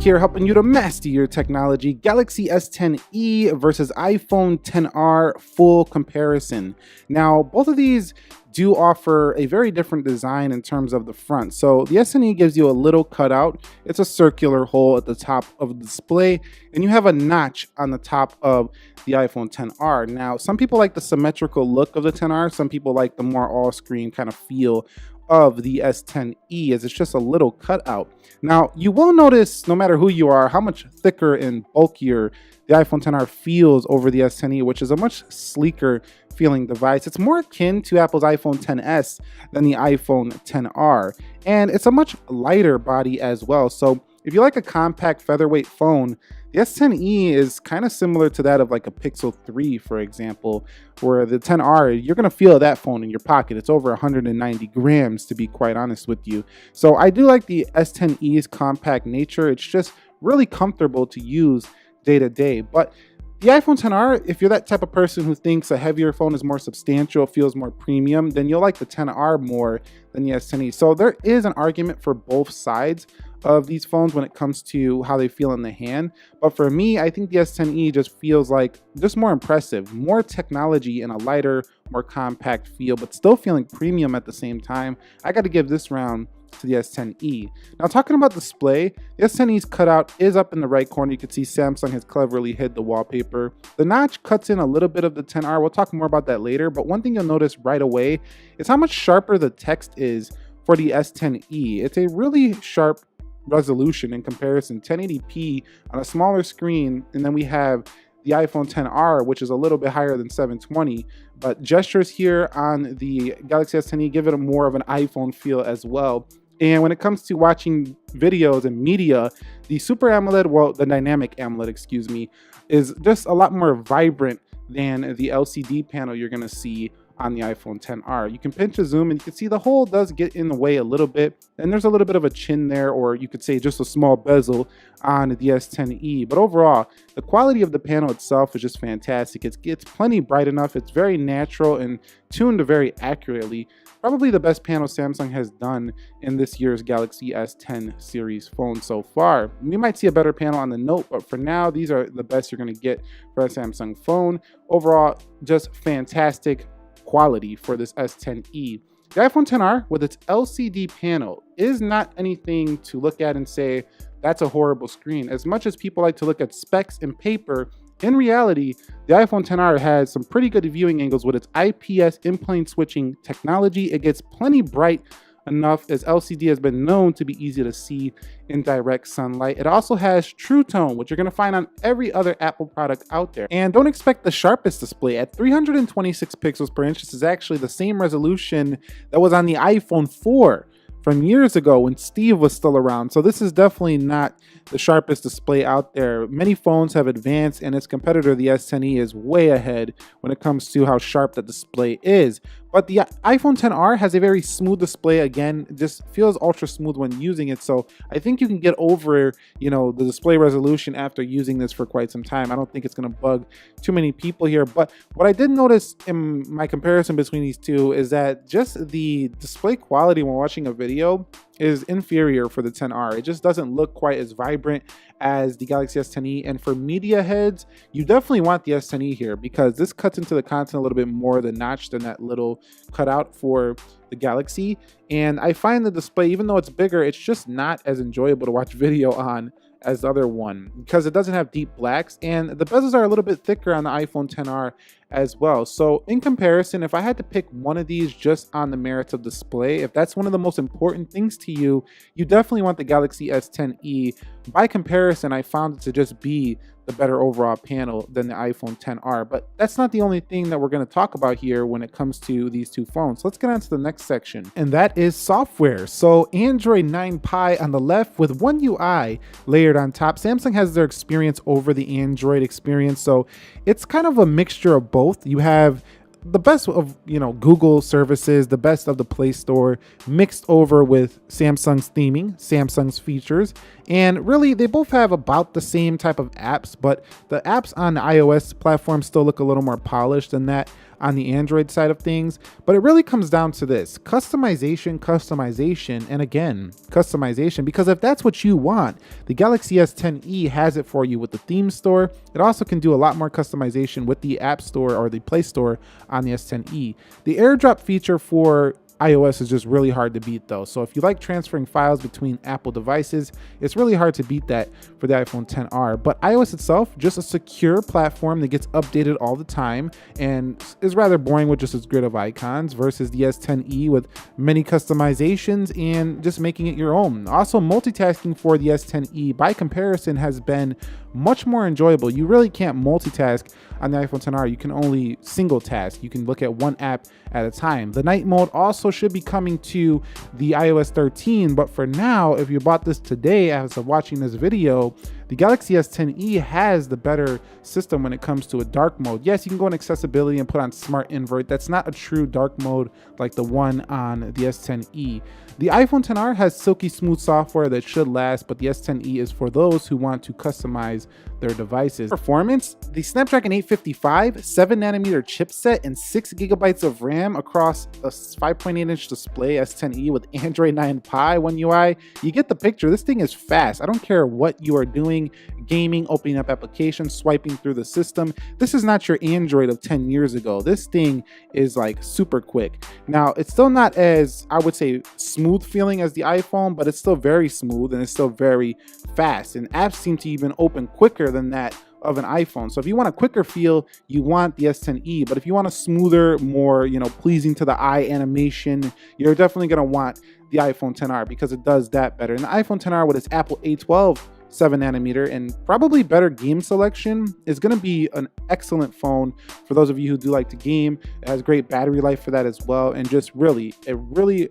here helping you to master your technology. Galaxy S10e versus iPhone XR full comparison. Now, both of these do offer a very different design in terms of the front. So the S10e gives you a little cutout. It's a circular hole at the top of the display, and you have a notch on the top of the iPhone XR. Now, some people like the symmetrical look of the XR. Some people like the more all-screen kind of feel of the S10e, as it's just a little cutout. Now, you will notice, no matter who you are, how much thicker and bulkier the iPhone XR feels over the S10e, which is a much sleeker feeling device. It's more akin to Apple's iPhone XS than the iPhone XR, and it's a much lighter body as well. So if you like a compact featherweight phone, the S10e is kind of similar to that of like a Pixel 3, for example, where the XR, you're going to feel that phone in your pocket. It's over 190 grams, to be quite honest with you. So I do like the S10e's compact nature. It's just really comfortable to use day to day. But the iPhone XR, if you're that type of person who thinks a heavier phone is more substantial, feels more premium, then you'll like the XR more than the S10e. So there is an argument for both sides of these phones when it comes to how they feel in the hand. But for me, I think the S10e just feels like just more impressive, more technology in a lighter, more compact feel, but still feeling premium at the same time. I got to give this round to the S10e. Now, talking about display, the S10e's cutout is up in the right corner. You can see Samsung has cleverly hid the wallpaper. The notch cuts in a little bit of the XR. We'll talk more about that later, but one thing you'll notice right away is how much sharper the text is for the S10e. It's a really sharp resolution in comparison, 1080p on a smaller screen, and then we have the iPhone XR, which is a little bit higher than 720, but gestures here on the Galaxy S10e give it a more of an iPhone feel as well. And when it comes to watching videos and media, the Super AMOLED, well, the Dynamic AMOLED, excuse me, is just a lot more vibrant than the LCD panel you're going to see on the iPhone XR. You can pinch a zoom and you can see the hole does get in the way a little bit, and there's a little bit of a chin there, or you could say just a small bezel on the S10e. But overall, the quality of the panel itself is just fantastic. It's plenty bright enough. It's very natural and tuned very accurately. Probably the best panel Samsung has done in this year's Galaxy S10 series phone so far. We might see a better panel on the Note, but for now, these are the best you're going to get for a Samsung phone. Overall, just fantastic quality for this S10e. The iPhone XR with its LCD panel is not anything to look at and say that's a horrible screen. As much as people like to look at specs and paper, in reality, the iPhone XR has some pretty good viewing angles with its IPS in-plane switching technology. It gets plenty bright enough, as LCD has been known to be easy to see in direct sunlight. It also has True Tone, which you're going to find on every other Apple product out there. And don't expect the sharpest display. At 326 pixels per inch, this is actually the same resolution that was on the iPhone 4 from years ago when Steve was still around. So this is definitely not the sharpest display out there. Many phones have advanced, and its competitor, the S10e, is way ahead when it comes to how sharp the display is. But the iPhone XR has a very smooth display. Again, it just feels ultra smooth when using it. So I think you can get over, the display resolution after using this for quite some time. I don't think it's going to bug too many people here. But what I did notice in my comparison between these two is that just the display quality when watching a video is inferior for the XR. It just doesn't look quite as vibrant as the Galaxy S10e. And for media heads, you definitely want the S10e here, because this cuts into the content a little bit more, the notch, than that little cutout for the Galaxy. And I find the display, even though it's bigger, it's just not as enjoyable to watch video on as the other one, because it doesn't have deep blacks, and the bezels are a little bit thicker on the iPhone XR as well. So in comparison, if I had to pick one of these just on the merits of display, if that's one of the most important things to you, you definitely want the Galaxy S10e. By comparison, I found it to just be the better overall panel than the iPhone XR. But that's not the only thing that we're going to talk about here when it comes to these two phones. Let's get on to the next section, and that is software. So Android 9 Pie on the left with One UI layered on top. Samsung has their experience over the Android experience, so it's kind of a mixture of both. You have the best of Google services, the best of the Play Store, mixed over with Samsung's theming, Samsung's features, And really, they both have about the same type of apps, but the apps on the iOS platform still look a little more polished than that on the Android side of things. But it really comes down to this: customization, and again, customization, because if that's what you want, the Galaxy S10e has it for you with the theme store. It also can do a lot more customization with the App Store or the Play Store on the S10e. The AirDrop feature for iOS is just really hard to beat though. So if you like transferring files between Apple devices, it's really hard to beat that for the iPhone XR. But iOS itself, just a secure platform that gets updated all the time and is rather boring with just its grid of icons, versus the S10e with many customizations and just making it your own. Also, multitasking for the S10e by comparison has been much more enjoyable. You really can't multitask on the iPhone XR. You can only single task. You can look at one app at a time. The night mode also should be coming to the iOS 13, but for now, if you bought this today as of watching this video, the Galaxy S10e has the better system when it comes to a dark mode. Yes, you can go in accessibility and put on smart invert. That's not a true dark mode like the one on the S10e. The iPhone XR has silky smooth software that should last, but the S10e is for those who want to customize their devices. Performance: the Snapdragon 855 7nm chipset and 6GB of RAM across a 5.8-inch display S10e with Android 9 Pie One UI. You get the picture. This thing is fast. I don't care what you are doing, gaming, opening up applications, swiping through the system. This is not your Android of 10 years ago. This thing is like super quick. Now, it's still not as, I would say, smooth feeling as the iPhone, but it's still very smooth and it's still very fast. And apps seem to even open quicker than that of an iPhone. So if you want a quicker feel, you want the S10e, but if you want a smoother, more, pleasing to the eye animation, you're definitely going to want the iPhone XR because it does that better. And the iPhone XR with its Apple A12 7nm and probably better game selection is going to be an excellent phone for those of you who do like to game. It has great battery life for that as well, and just really a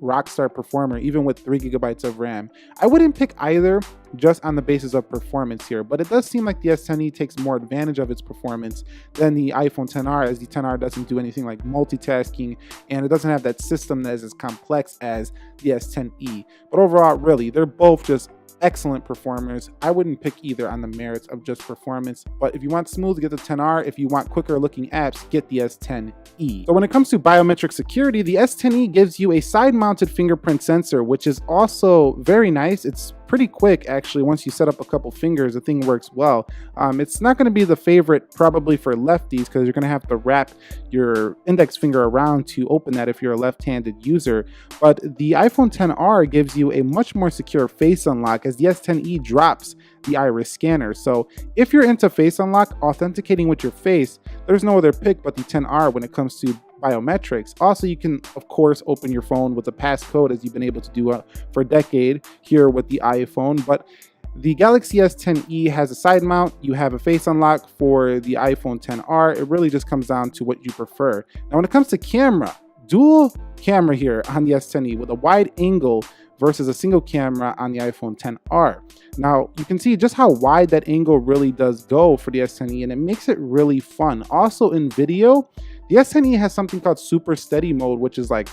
rock star performer even with 3GB of RAM. I wouldn't pick either just on the basis of performance here, but it does seem like the S10e takes more advantage of its performance than the iPhone XR, as the XR doesn't do anything like multitasking and it doesn't have that system that is as complex as the S10e. But overall, really, they're both just excellent performers. I wouldn't pick either on the merits of just performance, but if you want smooth, get the XR. If you want quicker looking apps, get the S10e. So when it comes to biometric security, the S10e gives you a side-mounted fingerprint sensor, which is also very nice. It's pretty quick actually. Once you set up a couple fingers, the thing works well. It's not going to be the favorite probably for lefties because you're going to have to wrap your index finger around to open that if you're a left-handed user. But the iPhone XR gives you a much more secure face unlock as the S10e drops the iris scanner. So if you're into face unlock, authenticating with your face, there's no other pick but the XR when it comes to biometrics. Also, you can of course open your phone with a passcode as you've been able to do for a decade here with the iPhone, but the Galaxy S10e has a side mount. You have a face unlock for the iPhone XR. It really just comes down to what you prefer. Now when it comes to camera, dual camera here on the S10e with a wide angle versus a single camera on the iPhone XR. Now you can see just how wide that angle really does go for the S10e, and it makes it really fun. Also in video, the S10e has something called super steady mode, which is like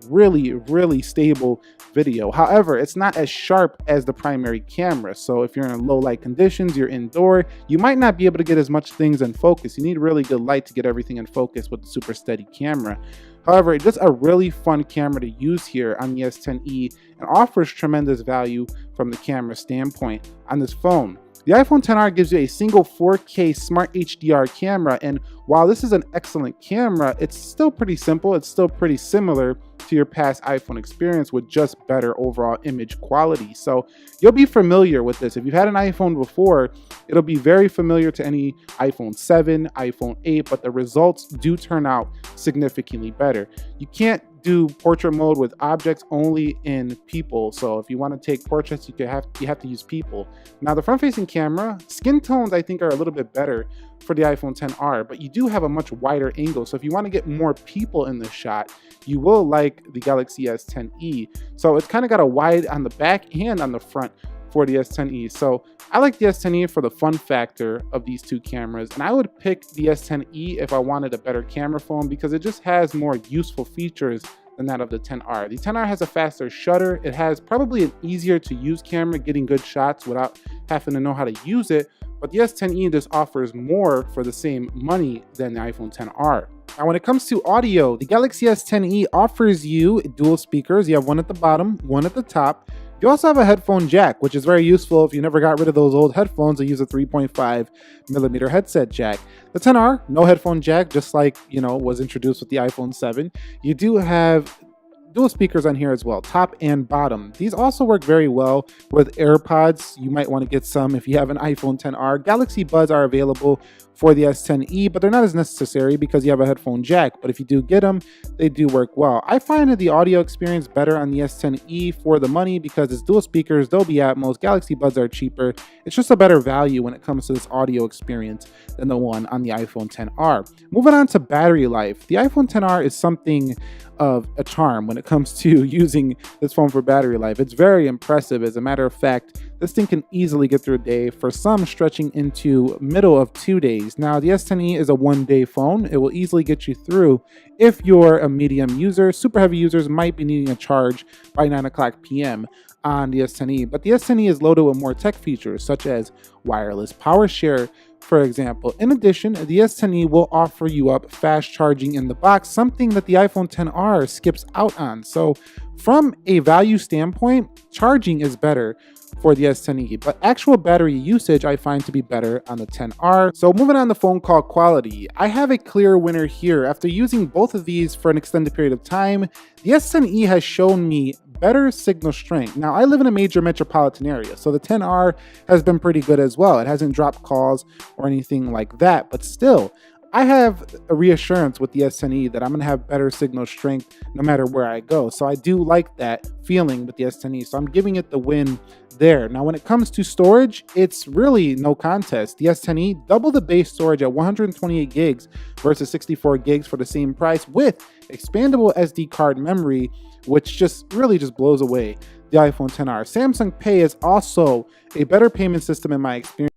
really stable video. However, it's not as sharp as the primary camera. So if you're in low light conditions, you're indoor, you might not be able to get as much things in focus. You need really good light to get everything in focus with the super steady camera. However, it's just a really fun camera to use here on the S10e and offers tremendous value from the camera standpoint on this phone. The iPhone XR gives you a single 4K smart HDR camera, and while this is an excellent camera, it's still pretty simple. It's still pretty similar to your past iPhone experience with just better overall image quality. So you'll be familiar with this. If you've had an iPhone before, it'll be very familiar to any iPhone 7, iPhone 8, but the results do turn out significantly better. You can't do portrait mode with objects, only in people. So if you want to take portraits, you have to use people. Now the front-facing camera, skin tones I think are a little bit better for the iPhone XR, but you do have a much wider angle. So if you want to get more people in the shot, you will like the Galaxy S10e. So it's kind of got a wide on the back and on the front for the S10e. So I like the S10e for the fun factor of these two cameras, and I would pick the S10e if I wanted a better camera phone because it just has more useful features than that of the 10R. The 10R has a faster shutter. It has probably an easier to use camera, getting good shots without having to know how to use it. But the S10e just offers more for the same money than the iPhone 10R. Now, when it comes to audio, the Galaxy S10e offers you dual speakers. You have one at the bottom, one at the top. You also have a headphone jack, which is very useful if you never got rid of those old headphones that use a 3.5mm headset jack. The 10R, no headphone jack, just like, was introduced with the iPhone 7. You do have dual speakers on here as well, top and bottom. These also work very well with AirPods. You might want to get some if you have an iPhone 10R. Galaxy Buds are available for the S10e, but they're not as necessary because you have a headphone jack. But if you do get them, they do work well. I find the audio experience better on the S10e for the money because it's dual speakers, Dolby Atmos, Galaxy Buds are cheaper. It's just a better value when it comes to this audio experience than the one on the iPhone 10R. Moving on to battery life, the iPhone 10R is something of a charm when it comes to using this phone for battery life. It's very impressive. As a matter of fact, this thing can easily get through a day, for some stretching into middle of 2 days. Now, the S10e is a 1-day phone. It will easily get you through if you're a medium user. Super heavy users might be needing a charge by 9 o'clock p.m. on the S10e, but the S10e is loaded with more tech features such as wireless power share, for example. In addition, the S10e will offer you up fast charging in the box, something that the iPhone 10R skips out on. So from a value standpoint, charging is better for the S10e, but actual battery usage I find to be better on the 10R. So moving on to phone call quality, I have a clear winner here. After using both of these for an extended period of time, the S10e has shown me better signal strength. Now, I live in a major metropolitan area, so the 10R has been pretty good as well. It hasn't dropped calls or anything like that, but still, I have a reassurance with the S10e that I'm going to have better signal strength no matter where I go. So I do like that feeling with the S10e. So I'm giving it the win there. Now, when it comes to storage, it's really no contest. The S10e double the base storage at 128 gigs versus 64 gigs for the same price with expandable SD card memory, which just really blows away the iPhone 10R. Samsung Pay is also a better payment system in my experience.